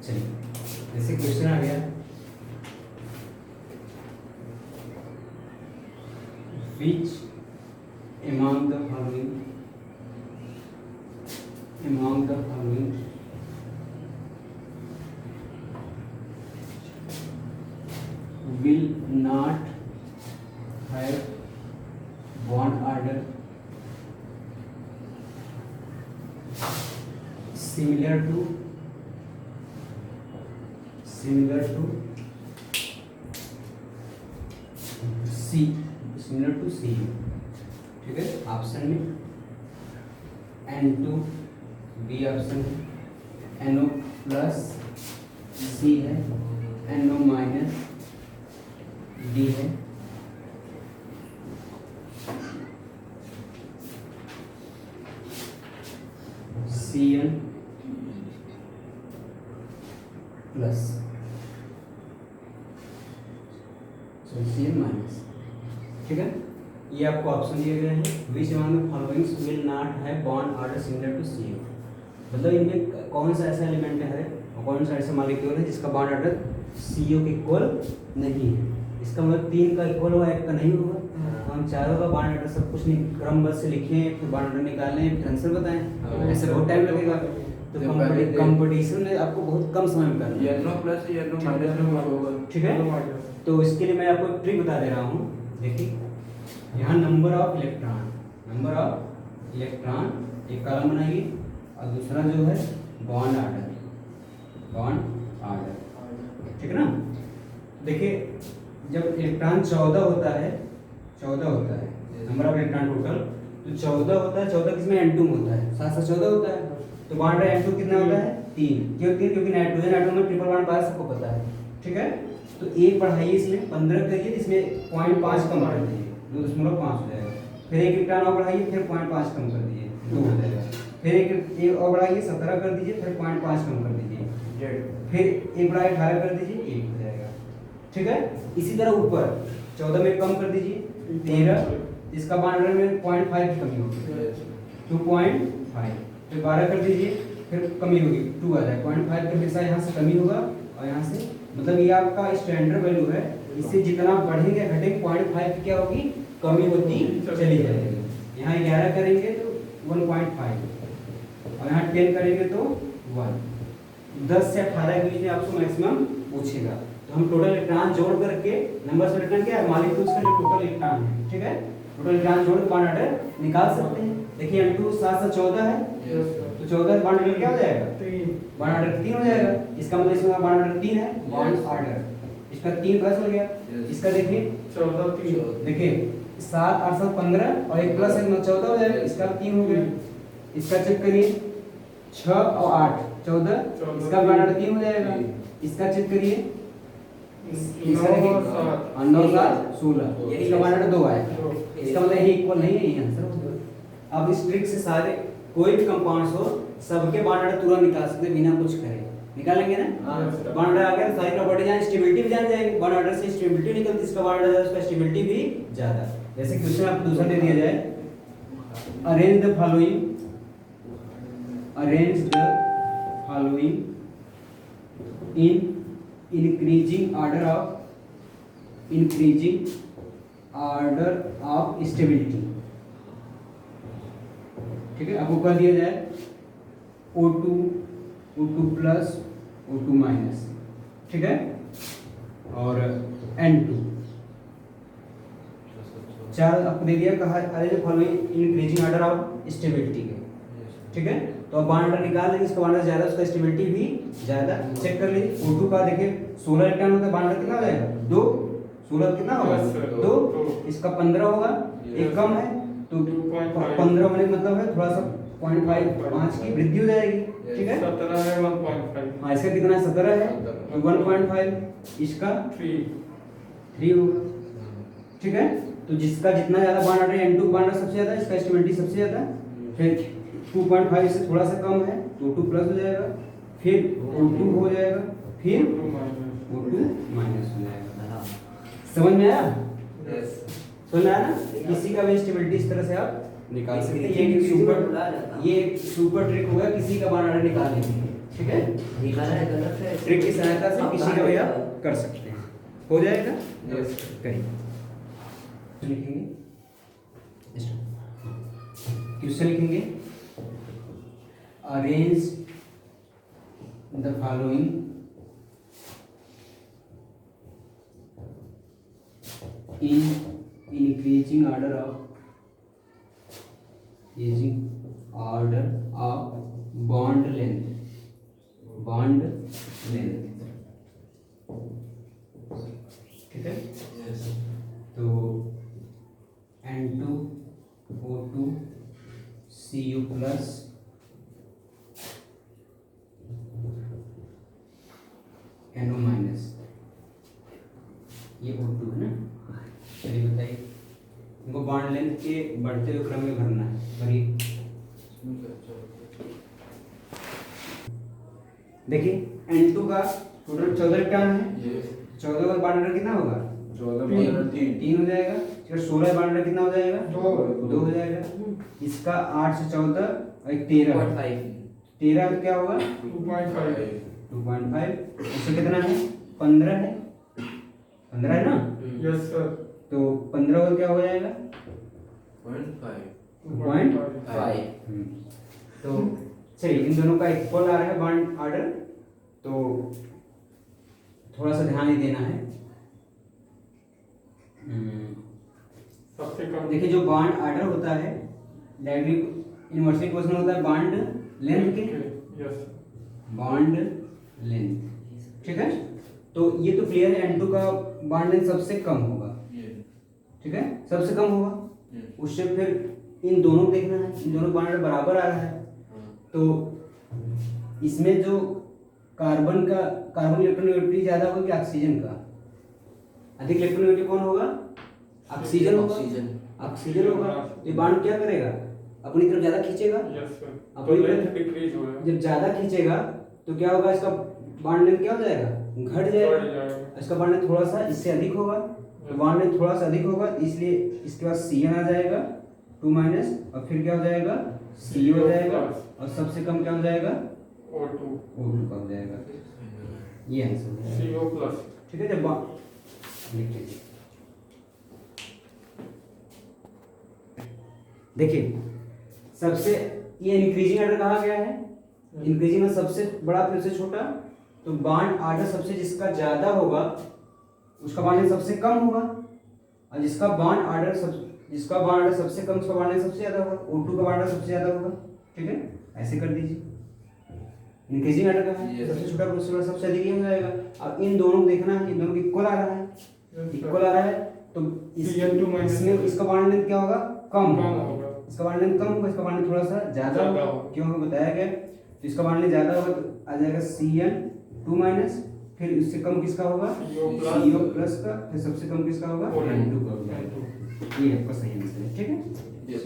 चलिए जैसे क्वेश्चन आ गया, which among the following will not have bond order similar to C, similar to C, ठीक है। Option में N2, बी ऑप्शन है, NO प्लस C है, NO माइनस D है, CN प्लस CN माइनस, ठीक है। ये आपको ऑप्शन दिए गए हैं, which among the followings will not have bond order similar to CO, मतलब इनमें कौन सा ऐसा एलिमेंट है और कौन सा ऐसा मॉलिक्यूल है जिसका बॉन्ड ऑर्डर CO के इक्वल नहीं है। इसका मतलब 3 का इक्वल होगा, 1 का नहीं होगा। हम चारों का बॉन्ड ऑर्डर सब कुछ क्रमबद्ध से लिखें, फिर बॉन्ड ऑर्डर निकालें, फिर आंसर बताएं, ऐसे बहुत टाइम लगेगा। तो कंपटीशन में आपको बहुत कम समय में करना है, NO प्लस NO माइनस में होगा, ठीक है। तो इसके लिए मैं आपको एक ट्रिक बता दे रहा हूँ। देखिए यहाँ नंबर ऑफ इलेक्ट्रॉन एक कॉलम बनाइए और दूसरा जो है बॉन्ड ऑर्डर, ठीक है ना। देखिए जब इलेक्ट्रॉन 14 होता है नंबर ऑफ इलेक्ट्रॉन टोटल, तो 14 होता है, 14 किसमें N2 में होता है, 7 14 होता है। तो बॉन्ड N2 कितना होता है 3, क्योंकि नाइट्रोजन में ट्रिपल बॉन्ड पास सबको पता है, ठीक है। तो 1 बढ़ाइए, इसमें 15 करिए, इसमें 0.5 कम कर दीजिए, 2.5 हो जाएगा। फिर एक इलेक्ट्रॉन और बढ़ाइए, फिर 0.5 कम कर दीजिए, 2 हो जाएगा। फिर एक और बढ़ाइए, 17 कर दीजिए, फिर 0.5 कम कर दीजिए, फिर एक बढ़ाइए 18 कर दीजिए, 1 हो जाएगा, ठीक है। इसी तरह ऊपर 14 में कम कर दीजिए 13, इसका बॉन्ड ऑर्डर में 0.5 की कमी होगी, 2.5, फिर 12 कर दीजिए, फिर कमी होगी 2 आ जाएगा, 0.5 का हिस्सा यहाँ से कमी होगा और यहाँ से, मतलब ये आपका स्टैंडर्ड वैल्यू है। इससे जितना बढ़ेंगे घटेंगे 0.5 की क्या होगी, कमी होती चली जाएगी। यहाँ 11 करेंगे तो 1.5 और यहाँ 10 करेंगे तो 1। 10 से 18 के बीच में आपको मैक्सिमम पूछेगा। तो हम टोटल इलेक्ट्रॉन जोड़ करके, नंबर ऑफ इलेक्ट्रॉन क्या है, मॉलिक्यूल्स का जो टोटल इलेक्ट्रॉन है, ठीक है, टोटल इलेक्ट्रॉन जोड़ के बॉन्ड ऑर्डर निकाल सकते हैं। देखिए N2 7 से 14 है, तो 14 बॉन्ड ऑर्डर क्या हो जाएगा, बॉन्ड ऑर्डर 3 हो जाएगा। इसका मतलब इसमें बॉन्ड ऑर्डर 3 है, बॉन्ड ऑर्डर इसका 3 प्लस हो गया। इसका देखिए 14 3, देखिए 7 8 7 15 और 1 प्लस 1 14 हो जाएगा, इसका 3 हो गया। इसका चेक करिए 6 और 8 14, इसका बॉन्ड ऑर्डर 3 हो जाएगा। इसका चेक करिए, इसका देखिए 9 7 16, इसका बॉन्ड ऑर्डर 2 आएगा। इसका मतलब ये इक्वल नहीं है, ये आंसर हो गया। अब इस ट्रिक से सारे कोई भी कंपाउंड्स हो सबके बॉन्ड ऑर्डर तुरंत निकाल सकते बिना कुछ करे, निकालेंगे ना। बॉन्ड ऑर्डर आ गया, सारी प्रॉपर्टी जान, स्टेबिलिटी भी जान जाएगी। बॉन्ड ऑर्डर से स्टेबिलिटी निकलती है, इसका बॉन्ड ऑर्डर उसका स्टेबिलिटी भी ज्यादा। जैसे क्वेश्चन आपको दूसरा दे दिया जाए, arrange the following in increasing order of stability, ठीक है। आपको कह दिया जाए O2 प्लस O2 माइनस, ठीक है, और N2 चार आपको दे दिया, कहा अरे following increasing order of stability के, ठीक है। तो अब बॉन्ड ऑर्डर निकाल लेंगे, इसका बॉन्ड ऑर्डर ज्यादा, उसका स्टेबिलिटी भी ज्यादा। चेक कर लीजिए O2 का, देखिए 16 इलेक्ट्रॉन होता है, बॉन्ड ऑर्डर कितना हो जाएगा 2, 16 कितना होगा 2, इसका 15 होगा, एक कम है तो 15 होने का मतलब है थोड़ा सा 0.5 की वृद्धि हो जाएगी, ठीक है। 17 है 1.5, हाँ इसका कितना है 17 है तो 1.5, इसका 3 होगा, ठीक है। तो जिसका जितना ज्यादा bond order N2 bond order सबसे ज्यादा, इसका स्टेबिलिटी सबसे ज्यादा, फिर 2.5 से थोड़ा सा कम है तो O2 प्लस हो जाएगा, फिर O2 हो जाएगा, फिर O2 माइनस हो जाएगा। समझ में आया? समझ में आया ना? किसी का भी स्टेबिलिटी इस तरह से आप निकाल सकते हैं। ये एक सुपर ट्रिक होगा किसी का बॉन्ड ऑर्डर निकालने के लिए। ठीक है, दिखा रहा है गलत है। ट्रिक की सहायता से आप किसी कहाँ का भी आप देखा? कर सकते हैं। हो जाएगा, यस करिए, लिखेंगे क्वेश्चन लिखेंगे, arrange the following in increasing order of bond length, ठीक है। तो N2O2 Cu plus NO minus, ये O2 है ना। चलिए बताइए, इनको बॉन्ड लेंथ के बढ़ते हुए क्रम में भरना है, भरिए। देखिए N2 का टोटल 14 इलेक्ट्रॉन है, 14 का बॉन्ड नंबर कितना होगा? 3 हो जाएगा। फिर 16 बॉन्ड नंबर कितना हो जाएगा? 2 हो जाएगा। इसका 8 से 14 और एक 13 तो क्या होगा? 2.5। इससे कितना है? 15 है, 15 है ना। यस सर तो 15 और क्या हो जाएगा? 5 तो चलिए इन दोनों का इक्वल आ रहा है बॉन्ड ऑर्डर, तो थोड़ा सा ध्यान ही देना है। सबसे कम देखिए जो बॉन्ड ऑर्डर होता है डायरेक्टली यूनिवर्सिटी क्वेश्चन होता है बॉन्ड लेंथ के, यस बॉन्ड लेंथ, ठीक है। तो ये तो क्लियर है, N2 का बॉन्ड लेंथ सबसे कम होगा, ठीक है, सबसे कम होगा। उससे फिर इन दोनों को देखना है, इन दोनों बॉन्ड बराबर आ रहा है, तो इसमें जो कार्बन इलेक्ट्रोनेगेटिविटी ज्यादा होगी ऑक्सीजन का, अधिक इलेक्ट्रोनेगेटिव कौन होगा? ऑक्सीजन होगा। ऑक्सीजन होगा, ये बॉन्ड क्या करेगा? अपनी तरफ ज्यादा खींचेगा। यस सर तो अपनी लेंथ तरफ डिक्रीज हो रहा है, जब ज्यादा खींचेगा तो क्या होगा? इसका बॉन्ड लेंथ क्या हो जाएगा? घट जाएगा। इसका बॉन्ड लेंथ थोड़ा सा इससे अधिक होगा, तो बॉन्ड लेंथ थोड़ा सा अधिक होगा, इसलिए इसके बाद Cn आ जाएगा 2 माइनस, और फिर क्या हो जाएगा? CO हो जाएगा, और सबसे कम क्या हो जाएगा? O2 O2 का हो जाएगा। ये आंसर है, CO प्लस ठीक है। जब लिख लीजिए, देखिए सबसे ये इंक्रीजिंग ऑर्डर कहा गया है, इंक्रीजिंग में सबसे बड़ा फिर से छोटा, तो बॉन्ड ऑर्डर सबसे जिसका ज्यादा होगा उसका बॉन्ड लेंथ सबसे कम होगा, और जिसका बॉन्ड ऑर्डर सबसे कम उसका बॉन्ड लेंथ सबसे ज्यादा होगा, O2 का बॉन्ड ऑर्डर सबसे ज्यादा होगा, ठीक है। ऐसे कर दीजिए, इंक्रीजिंग ऑर्डर का है, सबसे छोटा उससे बड़ा सबसे अधिक हो जाएगा। अब इन दोनों को देखना है, इन दोनों की इक्वल आ रहा है, इक्वल आ रहा है, तो Cn2 माइनस इसमें इसका बॉन्ड लेंथ क्या होगा? कम कम होगा। होगा। इसका बॉन्ड लेंथ कम होगा, इसका बॉन्ड लेंथ थोड़ा सा ज्यादा ज्यादा होगा, होगा। क्यों हमें बताया गया। तो इसका बॉन्ड लेंथ ज्यादा होगा तो आ जाएगा Cn2 माइनस, फिर इससे कम किसका होगा? CO प्लस का, फिर सबसे कम किसका होगा? N2 का होगा। ये आपका सही आंसर है, ठीक है। यस